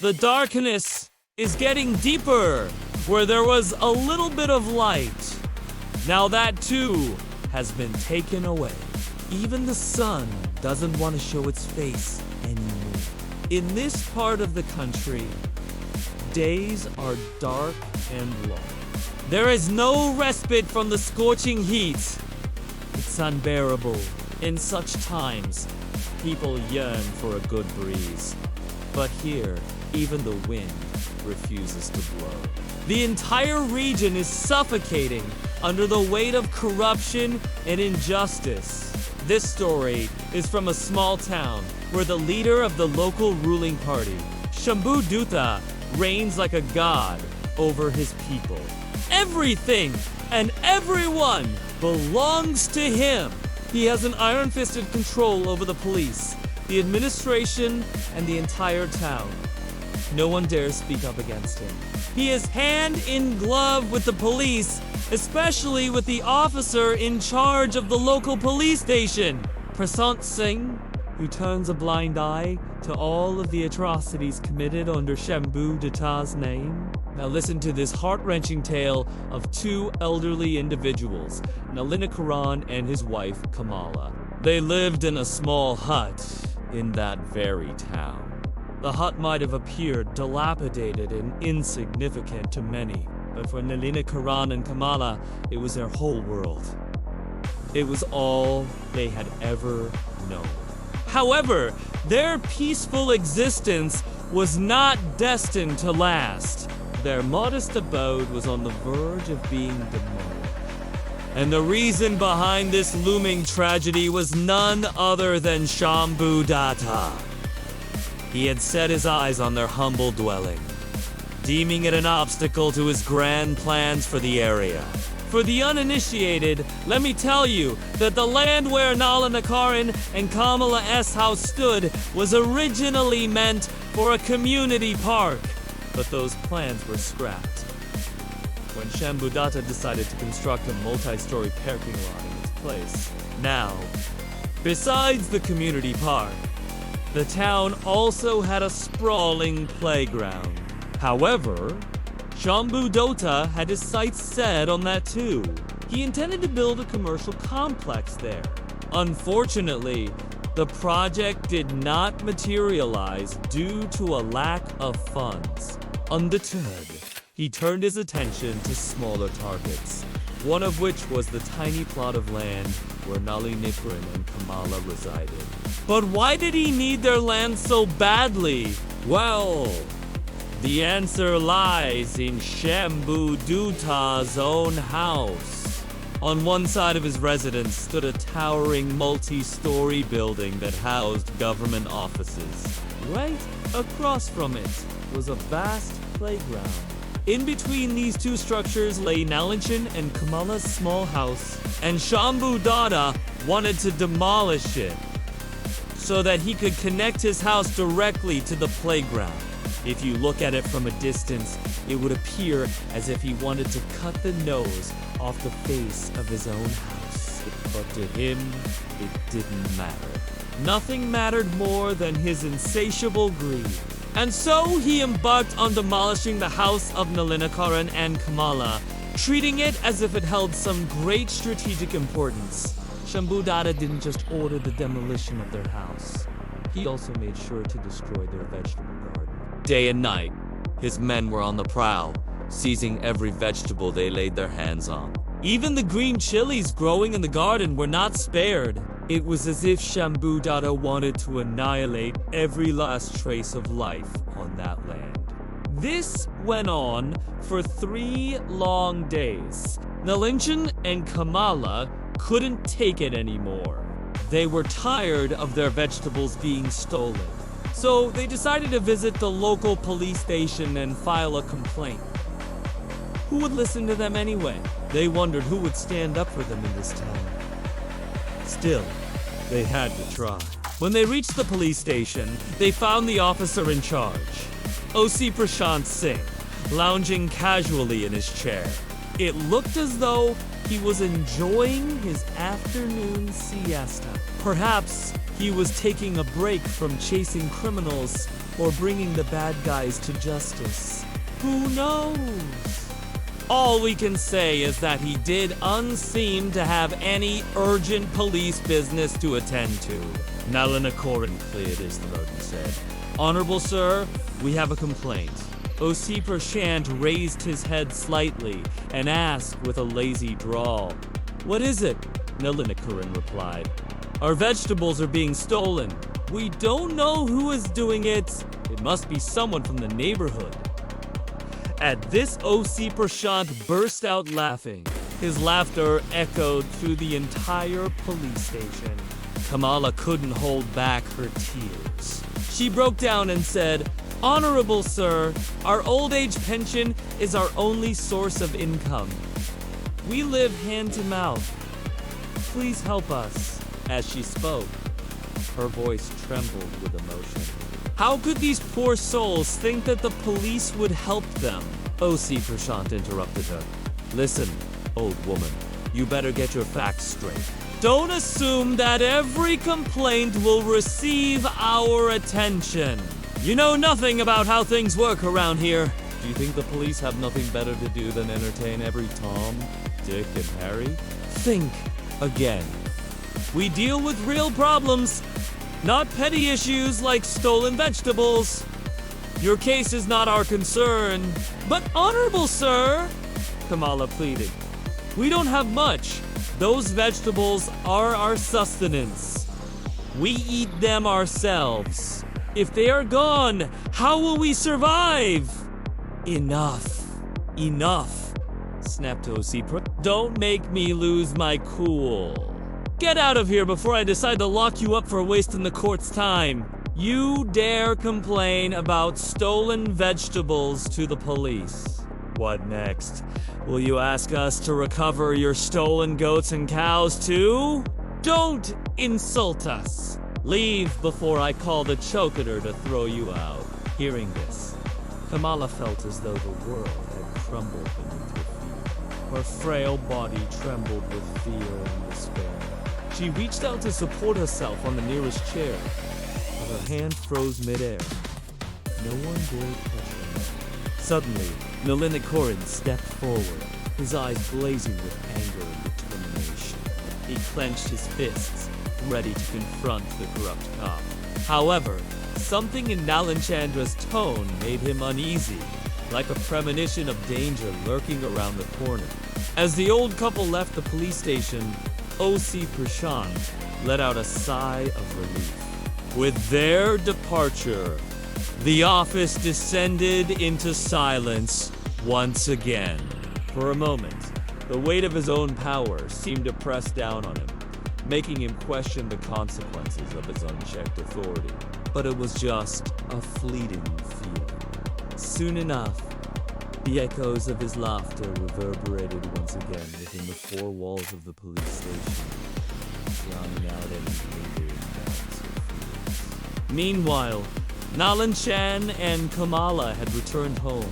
The darkness is getting deeper, where there was a little bit of light. Now that too has been taken away. Even the sun doesn't want to show its face anymore. In this part of the country, days are dark and long. There is no respite from the scorching heat. It's unbearable. In such times, people yearn for a good breeze. But here, even the wind refuses to blow. The entire region is suffocating under the weight of corruption and injustice. This story is from a small town where the leader of the local ruling party, Shambhu, reigns like a god over his people. Everything and everyone belongs to him. He has an iron-fisted control over the police, the administration, and the entire town. No one dares speak up against him. He is hand in glove with the police, especially with the officer in charge of the local police station, Prasant Singh, who turns a blind eye to all of the atrocities committed under Shambhu Datta's name. Now listen to this heart-wrenching tale of two elderly individuals, Nalina Karan and his wife Kamala. They lived in a small hut in that very town. The hut might have appeared dilapidated and insignificant to many, but for Nalina Karan and Kamala, it was their whole world. It was all they had ever known. However, their peaceful existence was not destined to last. Their modest abode was on the verge of being demolished. And the reason behind this looming tragedy was none other than Shambhu Datta. He had set his eyes on their humble dwelling, deeming it an obstacle to his grand plans for the area. For the uninitiated, let me tell you that the land where Nalina Karan and Kamala S. house stood was originally meant for a community park, but those plans were scrapped when Shambhu Datta decided to construct a multi-story parking lot in its place. Now, besides the community park, the town also had a sprawling playground. However, Shambhu Datta had his sights set on that too. He intended to build a commercial complex there. Unfortunately, the project did not materialize due to a lack of funds. Undeterred, he turned his attention to smaller targets, one of which was the tiny plot of land where Nalini Karan and Kamala resided. But why did he need their land so badly? Well, the answer lies in Shambhu Datta's own house. On one side of his residence stood a towering multi-story building that housed government offices. Right across from it was a vast playground. In between these two structures lay Nalin and Kamala's small house, and Shambhu Datta wanted to demolish it so that he could connect his house directly to the playground. If you look at it from a distance, it would appear as if he wanted to cut the nose off the face of his own house. But to him, it didn't matter. Nothing mattered more than his insatiable greed. And so he embarked on demolishing the house of Nalina Karan and Kamala, treating it as if it held some great strategic importance. Shambhu Datta didn't just order the demolition of their house. He also made sure to destroy their vegetable garden. Day and night, his men were on the prowl, seizing every vegetable they laid their hands on. Even the green chilies growing in the garden were not spared. It was as if Shambhu Datta wanted to annihilate every last trace of life on that land. This went on for 3 long days. Nalin and Kamala couldn't take it anymore. They were tired of their vegetables being stolen. So they decided to visit the local police station and file a complaint. Who would listen to them anyway? They wondered who would stand up for them in this town. Still, they had to try. When they reached the police station, they found the officer in charge, OC Prasant Singh, lounging casually in his chair. It looked as though he was enjoying his afternoon siesta. Perhaps he was taking a break from chasing criminals or bringing the bad guys to justice. Who knows? All we can say is that he did unseem to have any urgent police business to attend to. Nalinakoran cleared his throat and said, "Honorable sir, we have a complaint." O.C. Prashant raised his head slightly and asked with a lazy drawl, "What is it?" Nalinakoran replied, "Our vegetables are being stolen. We don't know who is doing it. It must be someone from the neighborhood." At this, O.C. Prashant burst out laughing. His laughter echoed through the entire police station. Kamala couldn't hold back her tears. She broke down and said, "Honorable sir, our old age pension is our only source of income. We live hand to mouth. Please help us." As she spoke, her voice trembled with emotion. How could these poor souls think that the police would help them? O.C. Prashant interrupted her. "Listen, old woman, you better get your facts straight. Don't assume that every complaint will receive our attention. You know nothing about how things work around here. Do you think the police have nothing better to do than entertain every Tom, Dick, and Harry? Think again. We deal with real problems, not petty issues like stolen vegetables. Your case is not our concern." "But honorable sir," Kamala pleaded, "we don't have much. Those vegetables are our sustenance. We eat them ourselves. If they are gone, how will we survive?" Enough, snapped O.C. "Don't make me lose my cool. Get out of here before I decide to lock you up for wasting the court's time. You dare complain about stolen vegetables to the police. What next? Will you ask us to recover your stolen goats and cows too? Don't insult us. Leave before I call the choketer to throw you out." Hearing this, Kamala felt as though the world had crumbled beneath her feet. Her frail body trembled with fear and despair. She reached out to support herself on the nearest chair, but her hand froze midair. No one dared touch her. Suddenly, Nalinakoran stepped forward, his eyes blazing with anger and determination. He clenched his fists, ready to confront the corrupt cop. However, something in Nalanchandra's tone made him uneasy, like a premonition of danger lurking around the corner. As the old couple left the police station, O.C. Prashant let out a sigh of relief. With their departure, the office descended into silence once again. For a moment, the weight of his own power seemed to press down on him, making him question the consequences of his unchecked authority. But it was just a fleeting feeling. Soon enough, the echoes of his laughter reverberated once again within the four walls of the police station, drowning out any lingering doubts or fears. Meanwhile, Nalanchan and Kamala had returned home,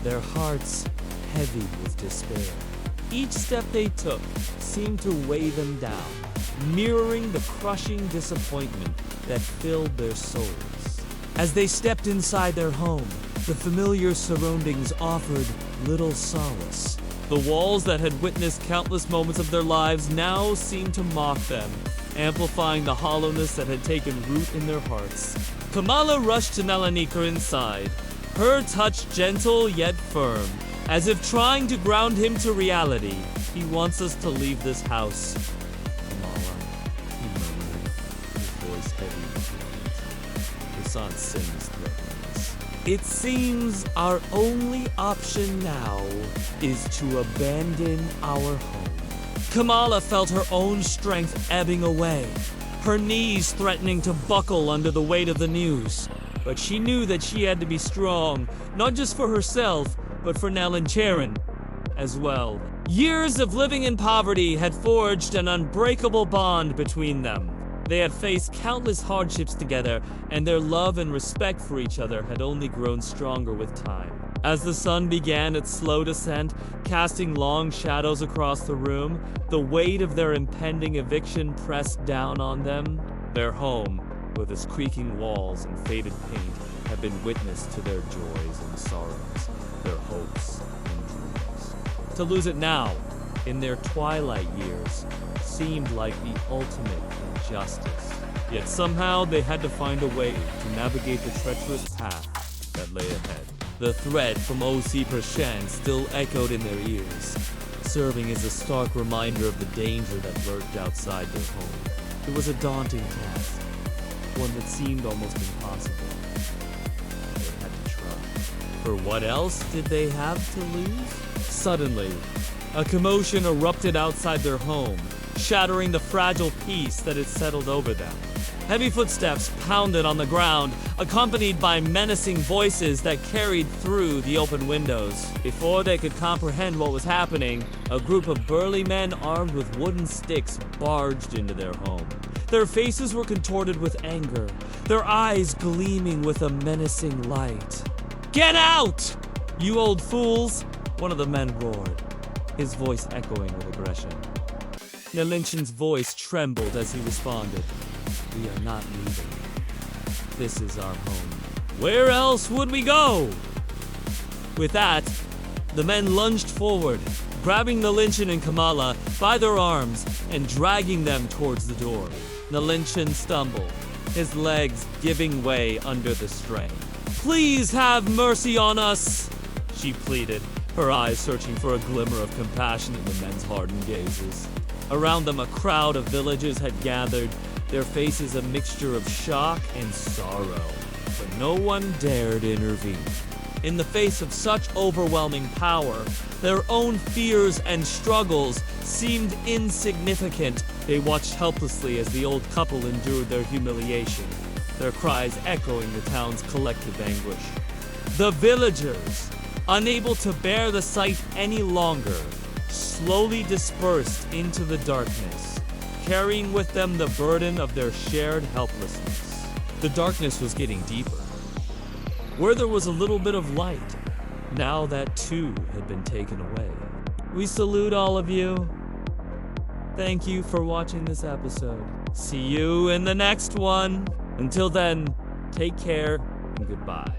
their hearts heavy with despair. Each step they took seemed to weigh them down, mirroring the crushing disappointment that filled their souls. As they stepped inside their home, the familiar surroundings offered little solace. The walls that had witnessed countless moments of their lives now seemed to mock them, amplifying the hollowness that had taken root in their hearts. Kamala rushed to Nalanikar inside, her touch gentle yet firm, as if trying to ground him to reality. "He wants us to leave this house, Kamala," he murmured, his voice heavy with defeat. Prashant sings threatenings. "It seems our only option now is to abandon our home." Kamala felt her own strength ebbing away, her knees threatening to buckle under the weight of the news. But she knew that she had to be strong, not just for herself, but for Nalancharan as well. Years of living in poverty had forged an unbreakable bond between them. They had faced countless hardships together, and their love and respect for each other had only grown stronger with time. As the sun began its slow descent, casting long shadows across the room, the weight of their impending eviction pressed down on them. Their home, with its creaking walls and faded paint, had been witness to their joys and sorrows, their hopes and dreams. To lose it now, in their twilight years, seemed like the ultimate injustice. Yet somehow they had to find a way to navigate the treacherous path that lay ahead. The threat from O.C. Prashant still echoed in their ears, serving as a stark reminder of the danger that lurked outside their home. It was a daunting task, one that seemed almost impossible. They had to try. For what else did they have to lose? Suddenly, a commotion erupted outside their home, shattering the fragile peace that had settled over them. Heavy footsteps pounded on the ground, accompanied by menacing voices that carried through the open windows. Before they could comprehend what was happening, a group of burly men armed with wooden sticks barged into their home. Their faces were contorted with anger, their eyes gleaming with a menacing light. "Get out, you old fools!" one of the men roared, his voice echoing with aggression. Nalinchin's voice trembled as he responded, "We are not leaving. This is our home. Where else would we go?" With that, the men lunged forward, grabbing Nalinchin and Kamala by their arms and dragging them towards the door. Nalinchin stumbled, his legs giving way under the strain. "Please have mercy on us," she pleaded, her eyes searching for a glimmer of compassion in the men's hardened gazes. Around them, a crowd of villagers had gathered, their faces a mixture of shock and sorrow, but no one dared intervene. In the face of such overwhelming power, their own fears and struggles seemed insignificant. They watched helplessly as the old couple endured their humiliation, their cries echoing the town's collective anguish. The villagers, unable to bear the sight any longer, slowly dispersed into the darkness, carrying with them the burden of their shared helplessness. The darkness was getting deeper. Where there was a little bit of light, now that too had been taken away. We salute all of you. Thank you for watching this episode. See you in the next one. Until then, take care and goodbye.